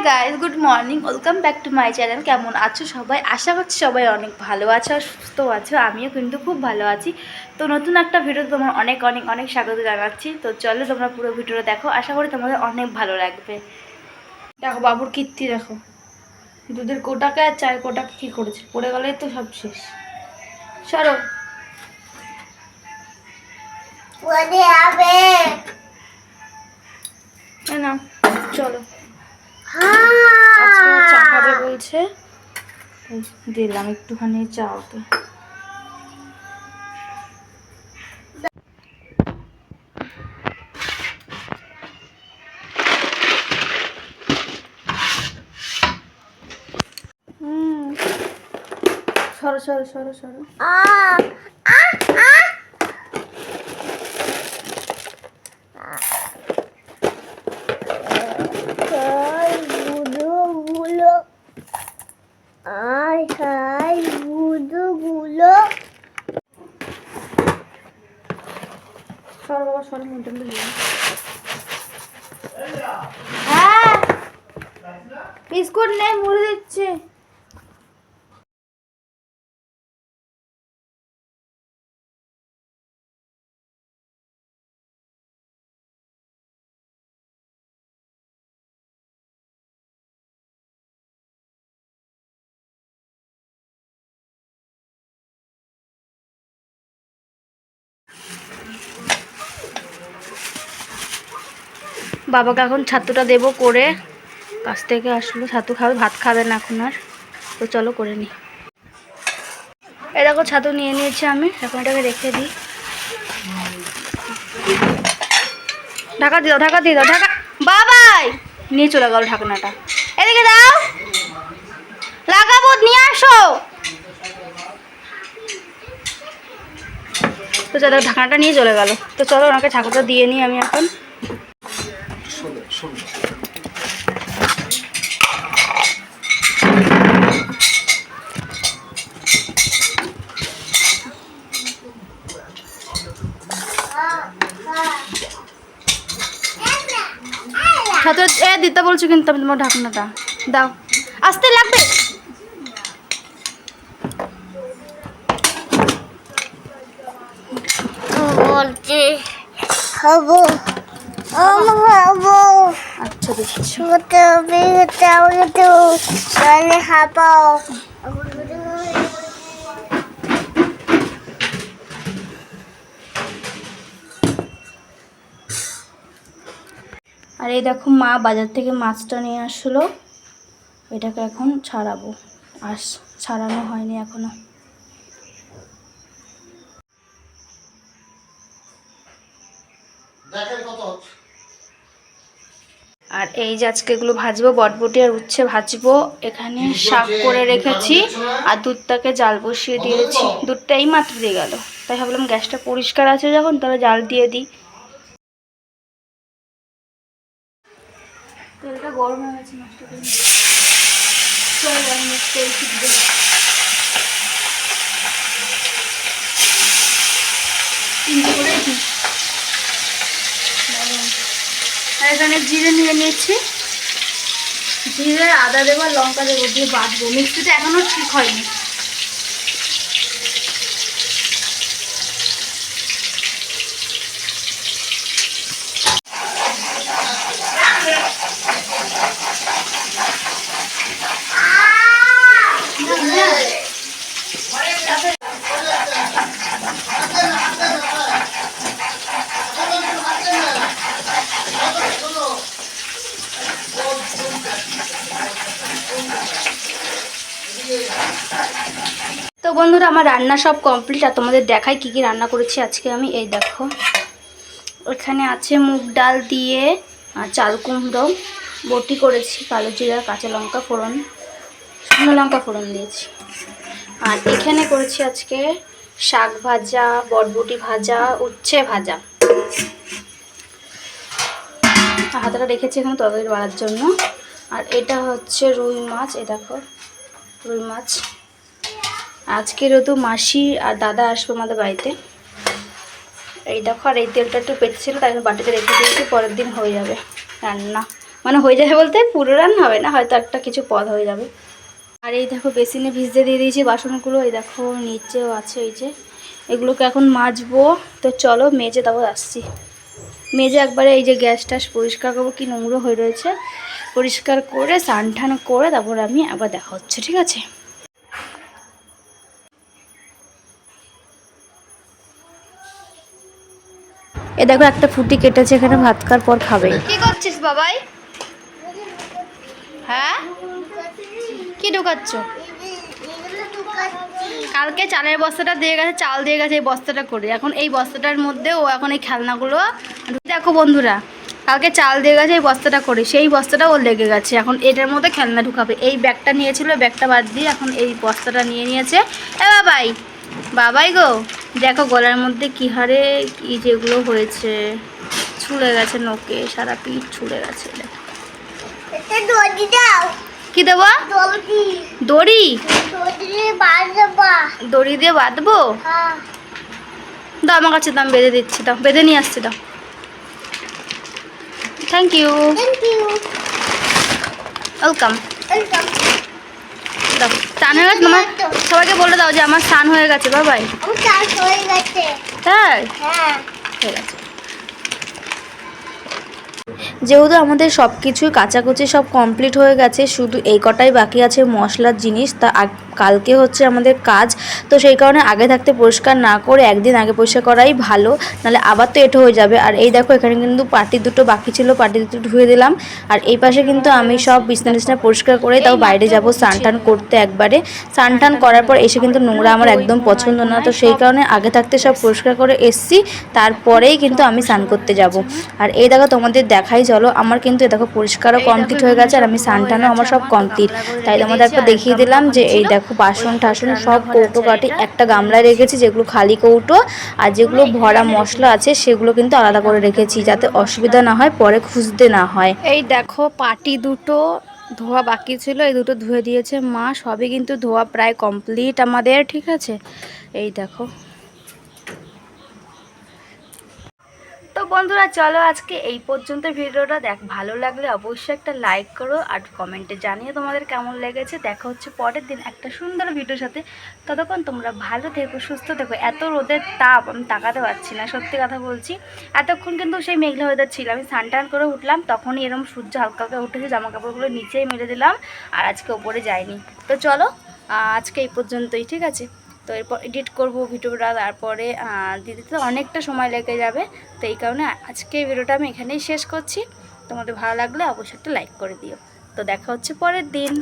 Guys, good morning, welcome back to my channel. কেমন আছো সবাই? আশা করছি সবাই অনেক ভালো আছো আর সুস্থ আছো। আমিও কিন্তু খুব ভালো আছি। তো নতুন একটা ভিডিও তোমার অনেক অনেক অনেক স্বাগত জানাচ্ছি। তো চলো তোমরা পুরো ভিডিওটা দেখো, আশা করি তোমাদের অনেক ভালো লাগবে। দেখো বাবুর কীর্তি, দেখো দুধের কোটাকে আর চায়ের কোটাকে কী করেছে, পড়ে গেলেই তো সব শেষ। সরো না, চলো আজকে চা খাবে বলছে, দিলাম একটুখানি চা ওকে। সরো সরো সরো সরো। সরো বাবা সরো, মধ্যে হ্যাঁ বিস্কুট নেই, মুড়ি দিচ্ছে। বাবাকে এখন ছাতুটা দেবো করে, কাছ থেকে আসলো ছাতু খাবে, ভাত খাবে না এখন আর। তো চলো করে নিই। এ দেখো ছাতু নিয়ে নিয়েছি আমি, এখন এটাকে রেখে দিই। ঢাকা দিয়ে দাও, ঢাকা দিয়ে দাও, ঢাকা। বাবাই নিয়ে চলে গেল ঢাকনাটা। এদিকে দাও, লাগাবো, নিয়ে আসো। তো চলো ঢাকনাটা নিয়ে চলে গেল। তো চলো ওনাকে ছাতুটা দিয়ে নিই আমি এখন। ছাতু দিতে বলছি কিন্তু আমি, তোমার ঢাকনাটা দাও, আসতে লাগবে। বলছি খাবো, খাবো। আচ্ছা দিচ্ছি। খাবো। আর এই দেখো মা বাজার থেকে মাছটা নিয়ে আসলো, এটাকে এখন ছাড়াবো। আর ছাড়ানো হয়নি এখনো। আর এই যে আজকে এগুলো ভাজবো, বটবটি আর উচ্ছে ভাজবো। এখানে শাক করে রেখেছি আর দুধটাকে জাল বসিয়ে দিয়েছি। দুধটা এই মাত্র দিয়ে গেল, তাই ভাবলাম গ্যাসটা পরিষ্কার আছে যখন তাহলে জাল দিয়ে দিই। তেলটা গরম হয়ে গেছে, নষ্ট করে আর এখানে জিরে নিয়ে নিয়েছি, জিরে আদা দেবো আর লঙ্কা দেবো, দিয়ে বাটবো। মিক্সিটা এখনো ঠিক হয়নি। তো বন্ধুরা আমার রান্না সব কমপ্লিট, আর তোমাদের দেখাই কি কি রান্না করেছি আজকে আমি। এই দেখো ওখানে আছে মুগ ডাল দিয়ে আর চাল কুমড়ো বটি করেছি, কালো জিরা কাঁচা লঙ্কা ফোড়ন, শুকনো লঙ্কা ফোড়ন দিয়েছি। আর এখানে করেছি আজকে শাক ভাজা, বটবটি ভাজা, উচ্ছে ভাজা। হাতাটা রেখেছি এখানে তরকারি বাড়ার জন্য। আর এটা হচ্ছে রুই মাছ, এ দেখো রুই মাছ। আজকে যেহেতু মাসি আর দাদা আসবে আমাদের বাড়িতে, এই দেখো। আর এই তেলটা একটু পেটেছিল, তাই বাটিতে রেখে দিয়েছি, পরের দিন হয়ে যাবে রান্না। মানে হয়ে যাবে বলতে পুরো রান্না হবে না, হয়তো একটা কিছু পদ হয়ে যাবে। আর এই দেখো বেসিনে ভিজতে দিয়ে দিয়েছি বাসনগুলো, এই দেখো নিচেও আছে, এই যে এগুলোকে এখন মাজবো। তো চলো মেজে তারপর আসছি। মেজে একবারে এই যে গ্যাস ট্যাস পরিষ্কার করবো, কি নোংরা হয়ে রয়েছে, পরিষ্কার করে স্নান টান করে তারপর আমি আবার দেখা হচ্ছে, ঠিক আছে। এ দেখো একটা ফুটি কেটেছে, এখানে ভাত খাওয়ার পর খাবে। কি করছিস বাবাই? হ্যাঁ কি ঢুকাচ্ছ? কালকে চালের বস্তাটা দিয়ে গেছে, চাল দিয়ে গেছে এই বস্তাটা করে, এখন এই বস্তাটার মধ্যে ও এখন এই খেলনাগুলো, দেখো বন্ধুরা কালকে চাল দিয়ে গেছে এই বস্তাটা করে, সেই বস্তাটা ও লেগে গেছে, এখন এটার মধ্যে খেলনা ঢুকাবে। এই ব্যাগটা নিয়েছিল, ব্যাগটা বাদ দিয়ে এখন এই বস্তাটা নিয়ে নিয়েছে। এ বাবাই, বাবাই গো দেখো গলার মধ্যে কি হারে কি যেগুলো হয়েছে, ছুলে গেছে, নোকে সারা পিঠ ছুলে গেছে। কি দেবো? দড়ি? দড়ি দিয়ে বাঁধবো? দাও আমার কাছে, দাম বেঁধে দিচ্ছি, দাও বেঁধে নিয়ে আসছি, দাও। Thank you, welcome. দাও স্নান হয়ে গেছে তোমার, সবাইকে বলে দাও যে আমার স্নান হয়ে গেছে বাবাই। তাই ঠিক আছে। যেহেতু আমাদের সব কিছুই কাচাকুচি সব কমপ্লিট হয়ে গেছে, শুধু এই কটাই বাকি আছে মশলার জিনিস, তা কালকে হচ্ছে আমাদের কাজ, তো সেই কারণে আগে থাকতে পরিষ্কার না করে একদিন আগে পরিষ্কার করাই ভালো, নাহলে আবার তো এটো হয়ে যাবে। আর এই দেখো এখানে কিন্তু পাটি দুটো বাকি ছিল, পাটি দুটো ধুয়ে দিলাম। আর এই পাশে কিন্তু আমি সব বিছনা টিছনা পরিষ্কার করে তাও বাইরে যাব স্নান টান করতে, একবারে স্নান টান করার পর এসে কিন্তু নোংরা আমার একদম পছন্দ না, তো সেই কারণে আগে থাকতে সব পরিষ্কার করে এসছি, তারপরেই কিন্তু আমি স্নান করতে যাব। আর এই দেখো তোমাদের দেখাই, চলো আমার কিন্তু দেখো পরিষ্কারও কমপ্লিট হয়ে গেছে, আর আমি স্নান টানও আমার সব কমপ্লিট, তাই তোমাদের একবার দেখিয়ে দিলাম যে এই দেখো বাসন টাসন সব কৌটো কাটি একটা গামলায় রেখেছি, যেগুলো খালি কৌটো, আর যেগুলো ভরা মশলা আছে সেগুলো কিন্তু আলাদা করে রেখেছি, যাতে অসুবিধা না হয়, পরে খুঁজতে না হয়। এই দেখো পাটি দুটো ধোয়া বাকি ছিল, এই দুটো ধুয়ে দিয়েছে মা, সবই কিন্তু ধোয়া প্রায় কমপ্লিট আমাদের, ঠিক আছে। এই দেখো। তো বন্ধুরা চলো আজকে এই পর্যন্ত ভিডিওটা ভালো লাগলে অবশ্যই একটা লাইক করো, আর কমেন্টে জানিয়ে তোমাদের কেমন লেগেছে। দেখা হচ্ছে পরের দিন একটা সুন্দর ভিডিওর সাথে, ততক্ষণ তোমরা ভালো থেকো, সুস্থ থেকো। এত রোদের তাপ আমি তাকাতে পারছি না, সত্যি কথা বলছি। এতক্ষণ কিন্তু সেই মেঘলা ওয়েদার ছিল, আমি স্নান টান করে উঠলাম তখনই এরকম সূর্য হালকা হালকা উঠেছে, জামা কাপড়গুলো নিচেই মেলে দিলাম, আর আজকে ওপরে যাইনি। তো চলো আজকে এই পর্যন্তই, ঠিক আছে। তো এরপর এডিট করবো ভিডিওটা, তারপরে দিতে তো অনেকটা সময় লেগে যাবে, তো এই কারণে আজকে ভিডিওটা আমি এখানেই শেষ করছি। তোমাদের ভালো লাগলে অবশ্যই একটা লাইক করে দিও। তো দেখা হচ্ছে পরের দিন।